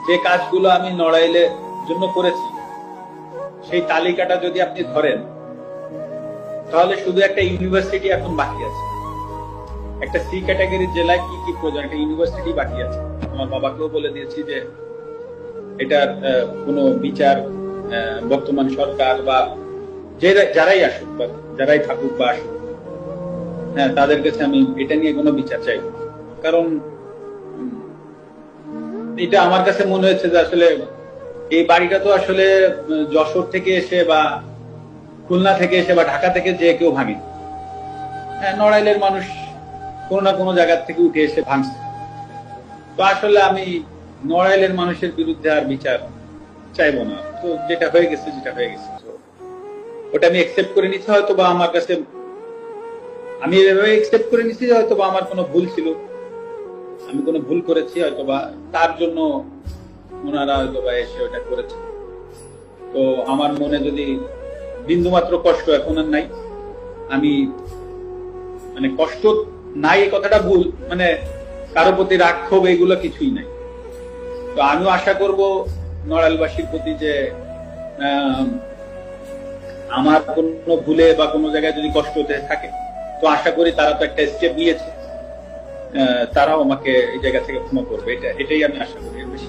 যে কাজগুলো আমি নড়াইলের জন্য করেছি সেই তালিকাটা যদি আপনি ধরেন তাহলে শুধু একটা ইউনিভার্সিটি এখন বাকি আছে। একটা সি ক্যাটাগরির জেলায় কি কি প্রয়োজন, একটা ইউনিভার্সিটি বাকি আছে। আমার বাবাকেও বলে দিয়েছি যে এটার কোনো বিচার বর্তমান সরকার বা যারাই আসুক বা যারাই থাকুক বা আসুক, হ্যাঁ, তাদের কাছে আমি এটা নিয়ে কোনো বিচার চাই। কারণ এটা আমার কাছে মনে হয়েছে যে আসলে এই বাড়িটা তো আসলে যশোর থেকে এসে বা খুলনা থেকে এসে বা ঢাকা থেকে যে কেউ ভাঙে। হ্যাঁ, নড়াইলের মানুষ কোনো না কোনো জায়গা থেকে উঠে এসে ভাঙছে। তো আসলে আমি নড়াইলের মানুষের বিরুদ্ধে আর বিচার চাইবো না। তো যেটা হয়ে গেছে তো ওটা আমি একসেপ্ট করে নিচ্ছি। হয়তো বা আমার কাছে আমি এভাবে একসেপ্ট করে নিচ্ছি যে হয়তো বা আমার কোনো ভুল ছিল, আমি কোনো ভুল করেছি, হয়তো বা তার জন্য ওনারা হয়তো বা এসে ওটা করেছে। তো আমার মনে যদি বিন্দুমাত্র কষ্ট এখন আর নাই, আমি মানে কষ্ট নাই এই কথাটা ভুল, মানে কারো প্রতি রাগ ক্ষোভ এগুলো কিছুই নাই। তো আমিও আশা করব নড়াইলবাসীর প্রতি যে আমার কোনো ভুলে বা কোনো জায়গায় যদি কষ্ট হতে থাকে, তো আশা করি তারা তো একটা স্টেপ নিয়েছে, তারাও আমাকে এই জায়গা থেকে ক্ষমা করবে। এটাই আমি আশা করি, এর বেশি